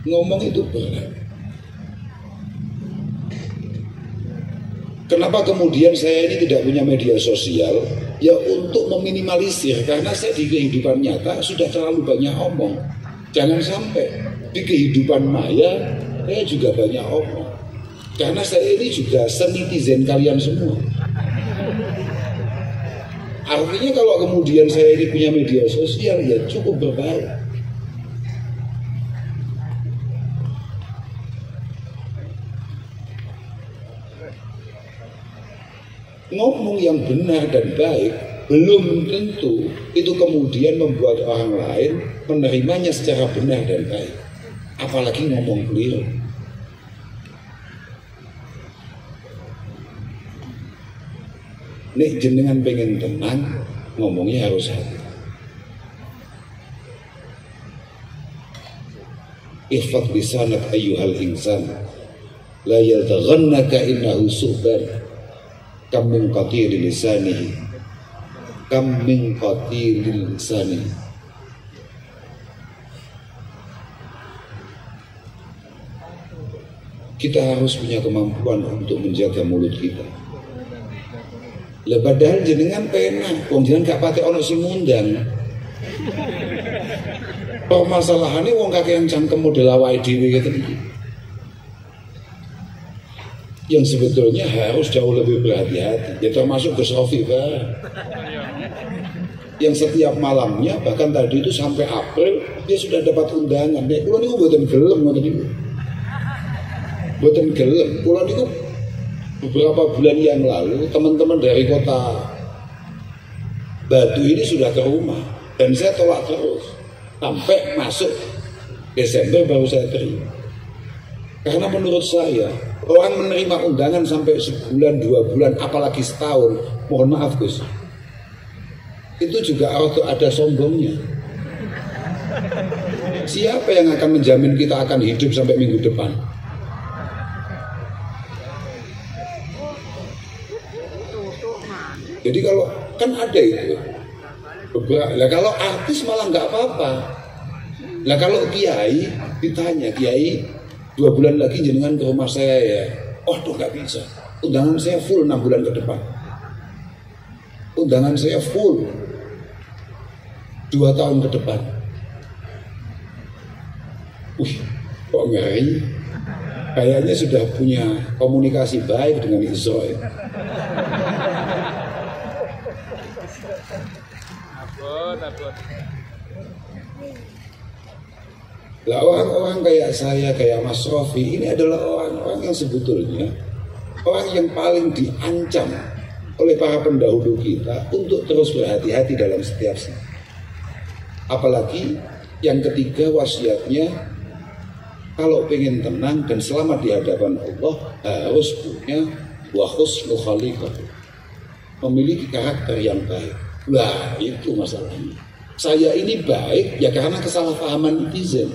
Ngomong itu berat. Kenapa kemudian saya ini tidak punya media sosial? Ya untuk meminimalisir, karena saya di kehidupan nyata sudah terlalu banyak omong. Jangan sampai di kehidupan maya saya juga banyak omong. Karena saya ini juga senitizen kalian semua. Artinya kalau kemudian saya ini punya media sosial, ya cukup berbahaya. Ngomong yang benar dan baik belum tentu itu kemudian membuat orang lain menerimanya secara benar dan baik. Apalagi ngomong keliru. Nek jenengan pengen tenang, ngomongnya harus hati. Ihfad lisanak ayyuhal insan, la yadghannaka innahu su'ban. Kam min qatiril lisanihi, kam min qatiril lisanihi. Kita harus punya kemampuan untuk menjaga mulut kita. Lah padahal jenengan penak, wong jenengan gak pati ono sing ngundang. Permasalahannya wong kakean cangkem model awake dhewe gitu. Yang sebetulnya harus jauh lebih berhati-hati. Ya termasuk Gus Rofi yang setiap malamnya, bahkan tadi itu sampai April dia sudah dapat undangan. Nek kula niku mboten gelem ngoten niku. Mboten gelem. Kula niku beberapa bulan yang lalu teman-teman dari kota Batu ini sudah ke rumah dan saya tolak terus sampai masuk Desember baru saya terima. Karena menurut saya orang menerima undangan sampai sebulan, 2 bulan, apalagi setahun, mohon maaf Gus, itu juga ada sombongnya. Siapa yang akan menjamin kita akan hidup sampai minggu depan? Jadi kalau kan ada itu, lah kalau artis malah nggak apa-apa. Lah kalau kiai ditanya, kiai 2 bulan lagi jenengan ke rumah saya ya. Oh tuh nggak bisa. Undangan saya full 6 bulan ke depan. Undangan saya full 2 tahun ke depan. Kok ngeri? Kayaknya sudah punya komunikasi baik dengan Israel. Takut. Lah orang-orang kayak saya, kayak Mas Rofi, ini adalah orang-orang yang sebetulnya orang yang paling diancam oleh para pendahulu kita untuk terus berhati-hati dalam setiap saat. Apalagi yang ketiga wasiatnya, kalau pengen tenang dan selamat di hadapan Allah harus punya wa husnul khaliqah, memiliki karakter yang baik. Lah itu masalahnya. Saya ini baik ya karena kesalahpahaman netizen.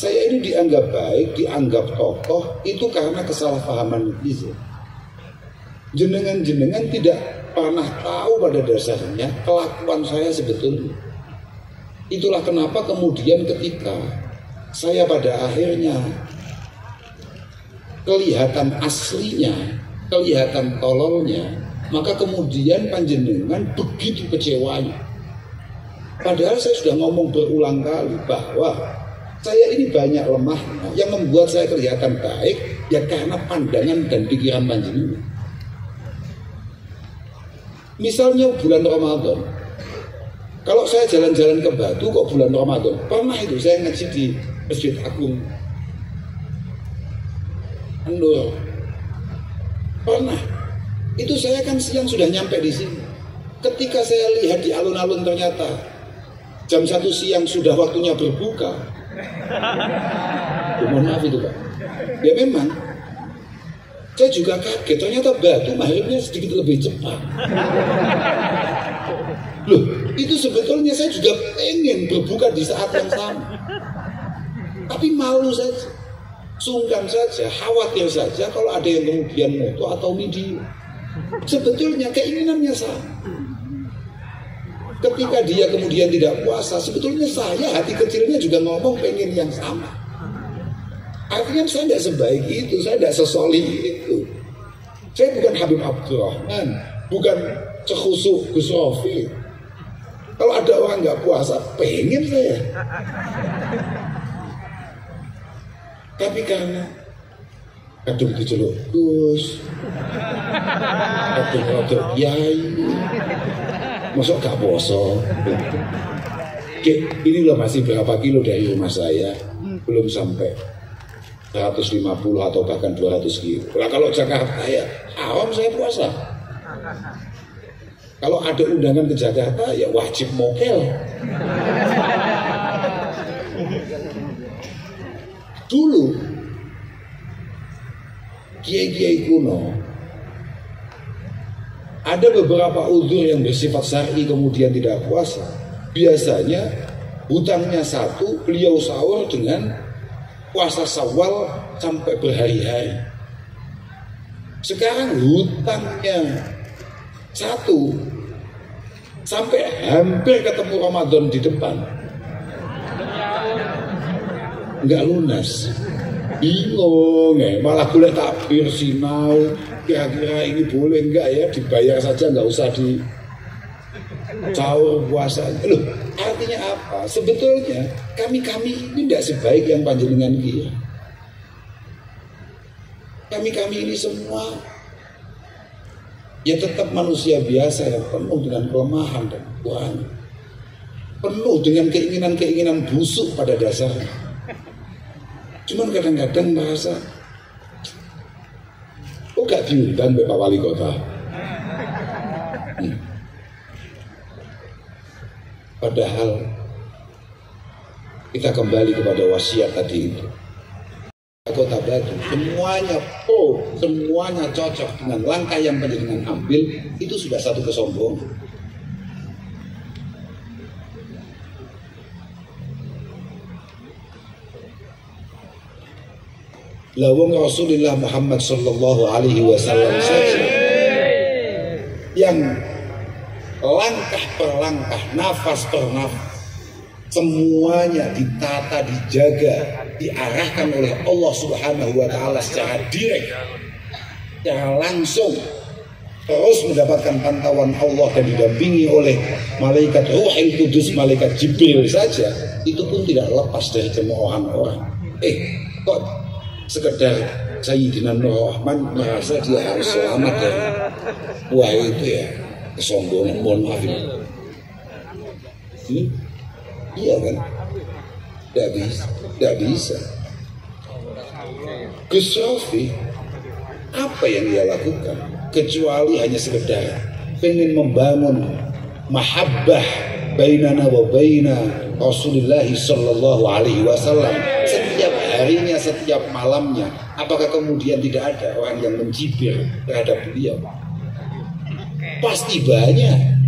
Saya ini dianggap baik, dianggap tokoh, itu karena kesalahpahaman netizen. Jenengan-jenengan tidak pernah tahu pada dasarnya kelakuan saya sebetulnya. Itulah kenapa kemudian ketika saya pada akhirnya kelihatan aslinya, kelihatan tololnya, maka kemudian panjenengan begitu kecewanya. Padahal saya sudah ngomong berulang kali bahwa saya ini banyak lemahnya yang membuat saya kelihatan baik ya karena pandangan dan pikiran panjenengan. Misalnya bulan Ramadan, kalau saya jalan-jalan ke Batu kok bulan Ramadan, pernah itu saya ngaji di Masjid Agung Nur, pernah. Itu saya kan siang sudah nyampe di sini. Ketika saya lihat di alun-alun ternyata jam 1 siang sudah waktunya berbuka. Mohon maaf itu Pak. Ya memang saya juga kaget, ternyata Batu maghribnya sedikit lebih cepat. Loh, itu sebetulnya saya juga pengen berbuka di saat yang sama. Tapi malu saja, sungkan saja, khawatir saja kalau ada yang kemudian moto atau video. Sebetulnya keinginannya sama. Ketika dia kemudian tidak puasa, sebetulnya saya hati kecilnya juga ngomong pengen yang sama. Artinya saya tidak sebaik itu, saya tidak sesolih itu. Saya bukan Habib Abdurrahman, bukan sekhusuk Gus Rofi. Kalau ada orang nggak puasa, pengen saya. Tapi karena kadung diceluk Gus, kadung rodok Yai, masuk gak poso. Ini loh masih berapa kilo dari rumah saya, belum sampai 150 atau bahkan 200 kilo. Nah, kalau Jakarta ya awam saya puasa. Kalau ada undangan ke Jakarta ya wajib mokel. Dulu kiai-kiai kuno ada beberapa uzur yang bersifat syar'i kemudian tidak puasa. Biasanya hutangnya satu, beliau sahur dengan puasa Syawal sampai berhari-hari. Sekarang hutangnya satu sampai hampir ketemu Ramadan di depan nggak lunas, bingung ya, malah boleh takbir sinau, kira-kira ini boleh nggak ya, dibayar saja nggak usah di sahur puasa. Loh, artinya apa? Sebetulnya kami ini tidak sebaik yang panjenengan kira. Kami ini semua ya tetap manusia biasa yang penuh dengan kelemahan dan kekurangan, penuh dengan keinginan-keinginan busuk pada dasarnya. Cuman kadang-kadang merasa kok gak diundang Pak Wali Kota. Padahal kita kembali kepada wasiat tadi itu. Kota Batu semuanya semuanya cocok dengan langkah yang panjenengan ambil, itu sudah satu kesombongan. Lawang Rasulullah Muhammad sallallahu alaihi wasallam saja yang langkah per langkah, nafas per nafas, semuanya ditata, dijaga, diarahkan oleh Allah Subhanahu wa taala secara direct, secara langsung, terus mendapatkan pantauan Allah dan didampingi oleh malaikat Ruhul Kudus, malaikat Jibril saja, itu pun tidak lepas dari cemoohan orang. Kok sekedar Sayyidina Nur Rahman merasa dia harus selamat dari wah itu ya kesombongan, mohon maaf ini. Iya kan? Tidak bisa. Gus Rofi apa yang dia lakukan kecuali hanya sekedar pengen membangun mahabbah bainana wa baina Rasulullah sallallahu alaihi wasallam setiap harinya, setiap malamnya. Apakah kemudian tidak ada orang yang mencibir terhadap beliau? Pasti banyak.